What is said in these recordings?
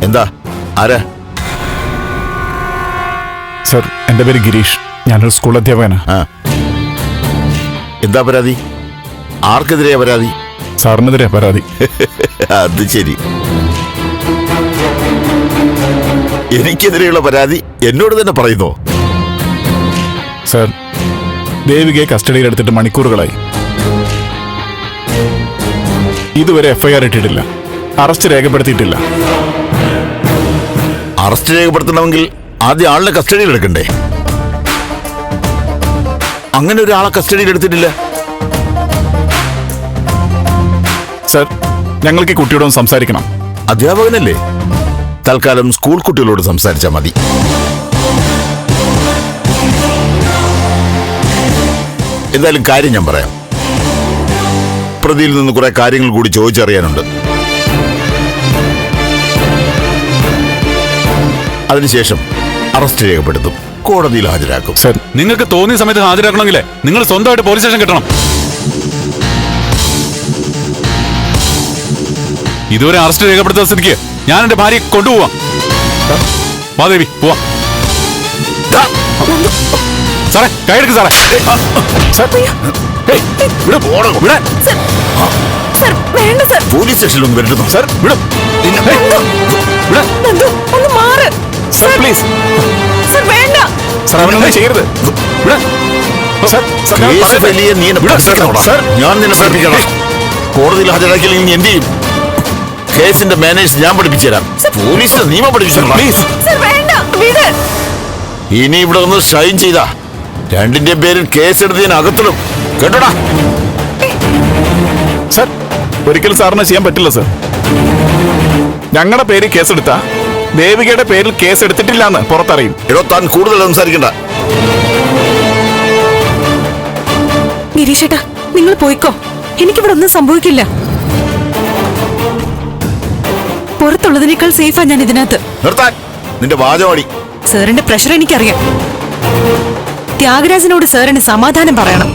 എന്താ? ആരാ? സർ, എൻ്റെ പേര് ഗിരീഷ്. ഞാനൊരു സ്കൂൾ അധ്യാപകനാ. എന്താ പരാതി? ആർക്കെതിരെയാ പരാതി? സാറിനെതിരെ പരാതി. അത് ശരി. എനിക്കെതിരെയുള്ള പരാതി എന്നോട് തന്നെ പറയുന്നോ? സർ, ദേവികയെ കസ്റ്റഡിയിൽ എടുത്തിട്ട് മണിക്കൂറുകളായി. ഇതുവരെ എഫ്ഐആർ ഇട്ടിട്ടില്ല, അറസ്റ്റ് രേഖപ്പെടുത്തിയിട്ടില്ല. അറസ്റ്റ് രേഖപ്പെടുത്തണമെങ്കിൽ ആദ്യം ആളിനെ കസ്റ്റഡിയിൽ എടുക്കണ്ടേ? അങ്ങനെ ഒരാളെ കസ്റ്റഡിയിൽ എടുത്തിട്ടില്ല. സർ, ഞങ്ങൾക്ക് ഈ കുട്ടിയോടൊന്ന് സംസാരിക്കണം. അധ്യാപകനല്ലേ? തൽക്കാലം സ്കൂൾ കുട്ടികളോട് സംസാരിച്ചാൽ മതി. എന്തായാലും കാര്യം ഞാൻ പറയാം. പ്രതിയിൽ നിന്ന് കുറെ കാര്യങ്ങൾ കൂടി ചോദിച്ചറിയാനുണ്ട്. അതിനുശേഷം അറസ്റ്റ് രേഖപ്പെടുത്തും, കോടതിയിൽ ഹാജരാക്കും. സർ, നിങ്ങൾക്ക് തോന്നിയ സമയത്ത് ഹാജരാക്കണമെങ്കിലേ നിങ്ങൾ സ്വന്തമായിട്ട് പോലീസ് സ്റ്റേഷൻ കിട്ടണം. ഇതുവരെ അറസ്റ്റ് രേഖപ്പെടുത്തുന്ന സ്ഥിതിക്ക് ഞാൻ എന്റെ ഭാര്യയെ കൊണ്ടുപോവാം. മാദേവി പോവാം. സാറേ, കൈയെടുക്ക് സാറേ. പോലീസ് സ്റ്റേഷനിലൊന്നും വരുന്നു. സർ, വിടും. പ്ലീസ് സർ, അവനൊന്നും ചെയ്യരുത്. ഞാൻ നിന്നെ പഠിപ്പിക്കണം. കോടതിയിൽ ഹാജരാക്കിയില്ലെങ്കിൽ നീ എന്ത് ചെയ്യും? കേസിന്റെ മാനേജ് ഞാൻ പഠിപ്പിച്ചു തരാം. പോലീസിന്റെ നിയമം പഠിപ്പിച്ചു. ഇനി ഇവിടെ ഒന്ന് ഷൈൻ ചെയ്താ രണ്ടിന്റെ പേരിൽ കേസെടുത്ത് ഞാൻ അകത്തിടും. കേട്ടോടാ? സർ, ഒരിക്കലും സാറിന് ചെയ്യാൻ പറ്റില്ല സർ. ഞങ്ങളുടെ പേരിൽ കേസെടുത്താ ദേവികയുടെ പേരിൽ കേസ് എടുത്തിട്ടില്ലാന്ന് പുറത്തറിയും. എടോ, താൻ കൂടുതൽ സംസാരിക്കണ്ട. ഗിരീഷേട്ടാ, നിങ്ങൾ പോയിക്കോ. എനിക്കിവിടെ ഒന്നും സംഭവിക്കില്ല. പുറത്തുള്ളതിനേക്കാൾ സേഫാ ഞാൻ ഇതിനകത്ത്. നിർത്താൻ നിന്റെ വാചകമടി. സാറിന്റെ പ്രഷർ എനിക്കറിയാം. ത്യാഗരാജനോട് സാറിന് സമാധാനം പറയണം.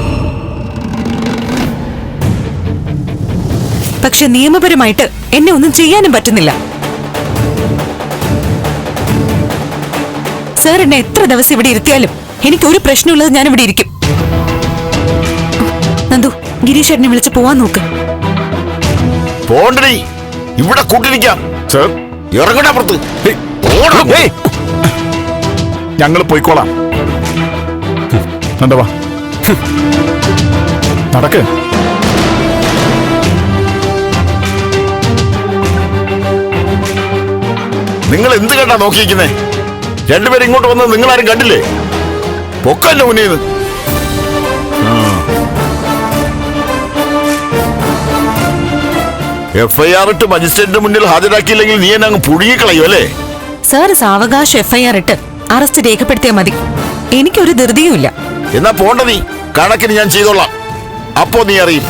പക്ഷെ നിയമപരമായിട്ട് എന്നെ ഒന്നും ചെയ്യാനും പറ്റുന്നില്ല. സാർ എന്നെ എത്ര ദിവസം ഇവിടെ ഇരുത്തിയാലും എനിക്ക് ഒരു പ്രശ്നമുള്ളത് ഞാൻ ഇവിടെ ഇരിക്കും. നന്ദു, ഗിരീഷ് എന്നെ വിളിച്ച് പോവാൻ നോക്ക്. പോണ്ടടി, ഇവിടെ കൂട്ടിരിക്കാം. സർ, ഇറങ്ങടാ പുറത്ത്. ഞങ്ങൾ പോയിക്കോളാം. നന്ദവാ, നടക്ക്. നിങ്ങൾ എന്ത് കണ്ടാ നോക്കിയിരിക്കുന്നേ? രണ്ടുപേരും ഇങ്ങോട്ട് വന്നത് നിങ്ങളാരും കണ്ടില്ലേ? പൊക്കല്ല മുന്നേന്ന്. എഫ്ഐആർ ഇട്ട് മജിസ്ട്രേറ്റിന്റെ മുന്നിൽ ഹാജരാക്കിയില്ലെങ്കിൽ നീ എന്നെ അങ്ങ് പുഴുകിക്കളയും അല്ലേ? സാർ സാവകാശം എഫ്ഐആർ ഇട്ട് അറസ്റ്റ് രേഖപ്പെടുത്തിയാൽ മതി. എനിക്കൊരു ധൃതിയുമില്ല. എന്നാ പോണ്ട നീ. കണക്കിന് ഞാൻ ചെയ്തോളാം. അപ്പോ നീ അറിയും.